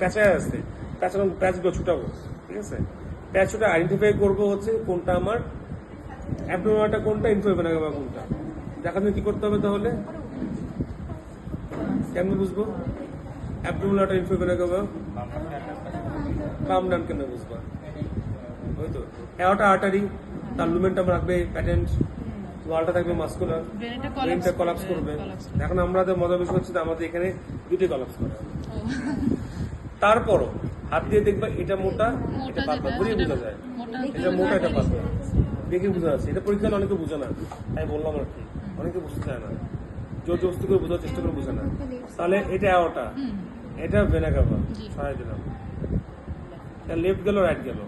প্যাঁচায় আছে, প্যাচগুলো ছুটাবো, ঠিক আছে? প্যাচটা আইডেন্টিফাই করবো হচ্ছে কোনটা আমার অ্যাবডোমেনালটা, কোনটা ইনফ্লোভেনা গাবা কোনটা। দেখাতে কি করতে হবে তাহলে? কেমন বুঝবো অ্যাবডোমেনালটা ইনফ্লোভেনা গাবা? বাম ডান কেন বুঝবা? ওই তো অ্যাওর্টা আর্টারি, তার লুমেন্টাম রাখবে প্যাটেন্ট, ওয়ালটা থাকবে মাস্কুলার, ব্রেনটা কলাপস করবে। এখন আমাদের মজার বিষয় হচ্ছে আমাদের এখানে দুটোই কলাপস করে। তারপরও হাত দিয়ে দেখবা এটা মোটা, এটা পাতলা, ঘুরিয়ে বোঝা যায়। এটা মোটা, এটা পাতলা, দেখে বোঝা যাচ্ছে। এটা পরীক্ষা অনেকে বোঝে না, আমি বললাম আর কি, অনেকে বুঝতে চায় না, জোর জবস্তি করে বোঝার চেষ্টা করে বোঝে না। তাহলে এটা অ্যাওর্টা, এটা ভেনা কাভা, সরাই দিলাম। লেফট গেল, রাইট গেল।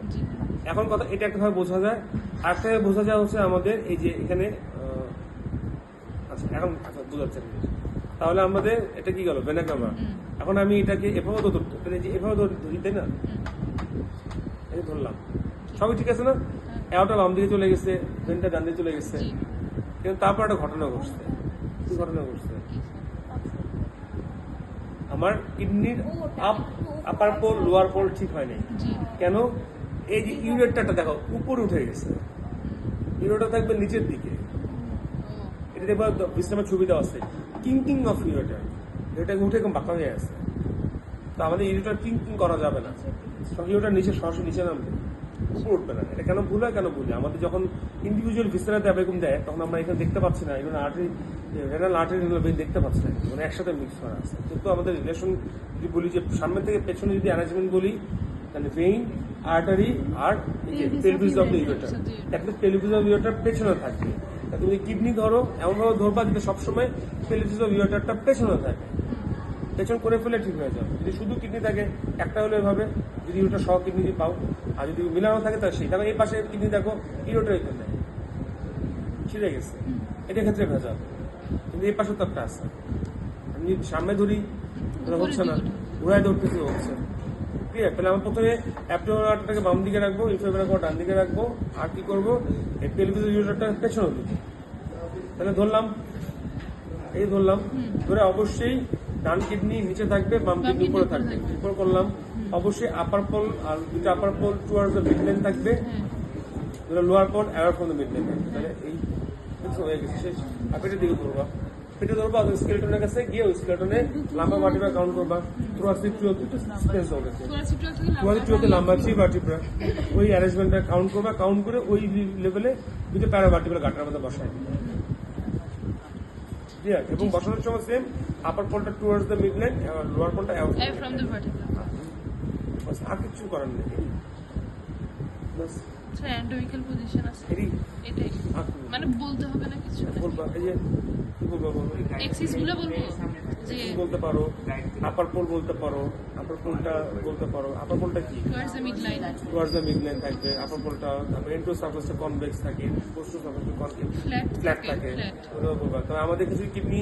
এখন কথা এটা একটা ভাবে বোঝা যায়, আরেকটা বোঝা যায় হচ্ছে আমাদের এই যে এখানে, আচ্ছা এখন বোঝাচ্ছে। তাহলে আমাদের এটা কি গেল ভেনা কাভা। এখন আমি এটাকে এভাবে ধরতে, এভাবে ধরি, তাই না? এই ধরলাম, সবই ঠিক আছে না? অ্যাওটা বাম দিকে চলে গেছে, ভেনটা ডান দিকে চলে গেছে, কিন্তু তারপর একটা ঘটনা ঘটছে। কি ঘটনা ঘটছে? আমার কিডনির আপার পোল লোয়ার পোল ঠিক হয় নাই। কেন? এই যে ইউরেটরটা দেখো উপরে উঠে গেছে, ইউরেটর থাকবে নিচের দিকে। এটা দেখবো বিশ্রামের ছবি দেওয়া আছে, কিঙ্কিং অফ ইউরেটর, এটা উঠে এরকম বাঁকা হয়ে আছে। তো আমাদের ইউরেটর কিঙ্কিং করা যাবে না, ইউরেটর নিচে সরাসরি নিচে নামবে, উপরে উঠবে না। এটা কেন ভুল হয়, কেন ভুল? আমাদের যখন ইন্ডিভিজুয়াল ভিসেরাতে এরকম দেয় তখন আমরা এখানে দেখতে পাচ্ছি না, এখানে artery, renal artery, renal vein দেখতে পাচ্ছি না, মানে একসাথে মিক্স করা আছে। কিন্তু আমাদের রিলেশন যদি বলি যে সামনে থেকে পেছনে যদি অ্যারেঞ্জমেন্ট বলি, তাহলে ভেইন, আর্টারি আর পেলভিস অফ দ্য ইউরেটর, একটা পেলভিস অফ ইউরেটর পেছনে থাকবে। তুমি কিডনি ধরো এমনভাবে ধরবা যাতে সবসময় পেলভিস অফ ইউরেটরটা পেছনে থাকে, পেছন করে ফেলে ঠিক হয়ে যাবে। যদি শুধু কিডনি থাকে একটা হলে এভাবে, যদি ইউরেটর সহ কিডনি পাও, আর যদি মিলানো থাকে তাহলে সেই, তাহলে এই পাশে কিডনি দেখো ইউরেটর এখানে ছিঁড়ে গেছে, এটা ক্ষেত্রে ভেজাল। কিন্তু এই পাশে তো একটা আছে, আমি যদি সামনে ধরি হচ্ছে না, ঘোড়ায় ধরতেছি হচ্ছে। ঠিক আছে, তাহলে আমার প্রথমে অ্যাবডোমেনালটাকে বাম দিকে রাখবো, ইনফ্লোভেনাকে ডান দিকে রাখবো, আর কি করবো এই পেলভিস ইউরেটরটা পেছনে দিকে। তাহলে ধরলাম, এই ধরলাম, ধরে অবশ্যই ডান কিডনি নিচে থাকবে, বাম কিডনি উপরে থাকবে। উপর করলাম, অবশ্যই আপার পোল আর দুটো upper pole towards the mid line থাকবে, lower pole away from the mid line থাকবে। তাহলে এই হয়ে গেছে শেষ। আর পেটের দিকে ধরবা, পেটে ধরবা, স্কেলেটনের কাছে গিয়ে ওই স্কেলেটনে লাম্বা ভার্টিব্রা কাউন্ট করবা, থোরাসিক স্পেস হবে, থোরাসিক লাম্বা 3 ভার্টিব্রা, ওই অ্যারেঞ্জমেন্টটা কাউন্ট করবা, কাউন্ট করে ওই লেভেলে দুটো প্যারা ভার্টিব্রা গাঁটার মধ্যে বসায় এবং বসানোর সময় সেম আপার পোলটা towards the mid line, lower পোলটা ফ্রম দ্য ভার্টিব্রা। বাস, আর কিছু করার নেই, বাস। স্যার অ্যান্টোমিক্যাল পজিশন আছে এটাই, মানে বলতে হবে না কিছু, বলবা এই যে কি বলবো, এক্সিস গুলো বলবো যে বলতে পারো, আপার পোল বলতে পারো, আপার পোলটা বলতে পারো। আপার পোলটা কি? Towards the mid line, towards the mid line থাকবে আপার পোলটা। তারপরে এন্টো সারফেসটা কনভেক্স থাকে, পোস্টো সারফেসটা কনকেভ ফ্ল্যাট থাকে, ওটাও বলবা। তবে আমাদের কিছু কিডনি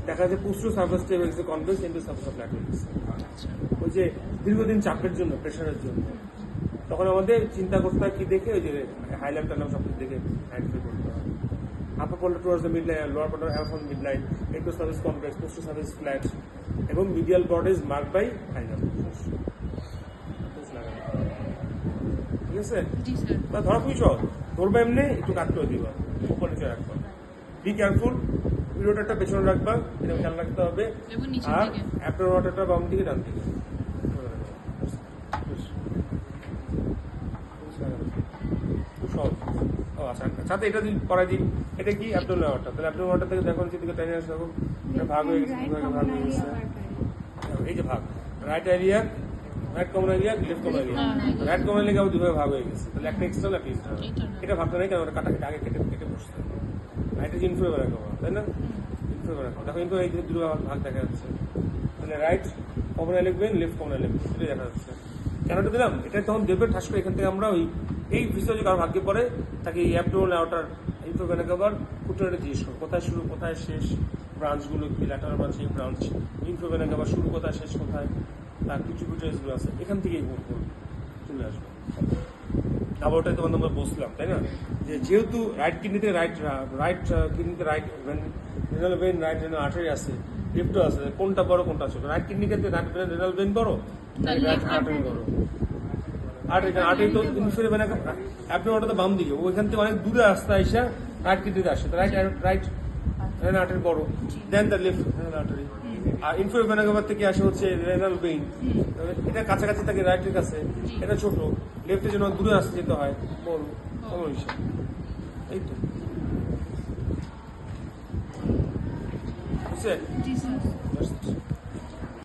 দেখা যায় পোস্টো সারফেসটা হয়ে গেছে কনভেক্স, এন্টো সারফেসটা ফ্ল্যাট হয়ে গেছে। ওই যে দীর্ঘদিন চাপের জন্য, প্রেশারের জন্য, তখন আমাদের চিন্তা করতে হয় কি দেখে, ওই যে হাইলাইট টার্ম সব দেখে আইডেন্টিফাই করতে হয়। আপার পোলটা towards the mid line, lower পোলটা away from mid line, anterior surface convex, posterior surface flat, এবং medial border is marked by final. ঠিক আছে? ধরা খুবই সহজ, ধরবা এমনি, একটু কাট করে দিবা, উপর নিচে রাখবা। বি কেয়ারফুল, ইউরেটরটা পেছনে রাখবা, এটা খেয়াল রাখতে হবে। আর অ্যাবডোমেনালটা বাম দিকে, ডান দিকে। ও আচ্ছা, সাথে এটা যদি করাই দিই, এটা কি অ্যাবডোমেনালটা, তাহলে অ্যাবডোমেনালটা থেকে দেখো নিচের দিকে টেনে আসে, দেখো এটা ভাগ হয়ে গেছে, ভাগ হয়ে গেছে। এই যে ভাগ, right area, right common area, left common area. Right common area দুভাবে ভাগ হয়ে গেছে, তাহলে একটা এক্সটার্নাল, একটা ইন্টারনাল। এটা ভাগটা নেই, কারণ ওটা কাটা আগে কেটে বসছে। রাইটে যে ইনফ্লোভেনা কমন, তাই না? ইনফ্লোভেনা কমন, দেখো কিন্তু এই যে দুটো ভাগ দেখা যাচ্ছে। তাহলে রাইট কমন লিখবেন, লেফট কমন লিখবেন, সেটাই দেখা যাচ্ছে। কেনটা দিলাম, এটা তখন দেবে ঠাস করে। এখান থেকে আমরা ওই এই বিষয় কারো ভাগ্যে পড়ে তাকে এই অ্যাবডোমেনাল আউটার ইনফ্লোভেনা কভার কুটনাটা জিজ্ঞেস করো, কোথায় শুরু কোথায় শেষ, ব্রাঞ্চগুলো কি, ল্যাটারাল ব্রাঞ্চ, এই ব্রাঞ্চ, ইনফ্লোভেনা কভার শুরু কোথায় শেষ কোথায়, তার ট্রিবিউটারিজগুলো আছে, এখান থেকেই চলে আসবে। আবার ওটাই তোমাদের আমরা বসলাম, তাই না? যেহেতু রাইট কিডনিতে রাইট কিডনিতে right renal vein, right renal artery আছে, লেফটও আছে, কোনটা বড় কোনটা ছোট? রাইট কিডনিতে রেনাল ভেইন বড়, না, আর্টারি করো আর্টারি তো ইনফিউরে মানে আপনি ওটা তো বাম দিকে ওইখান থেকে অনেক দূরে আসতে আইসা রাইট কিডনিতে আসে রাইট আর্টারি বড় দেন দ্য লেফট আর্টারি আর ইনফিউরে ভেনাগাবার থেকে আসে হচ্ছে রেনাল ভেইন এটা কাছাকাছি থাকে রাইটের কাছে এটা ছোট লেফটের জন্য দূরে আসতে যেতে হয় বড় সমস্যা এই তো বুঝছেন জি স্যার।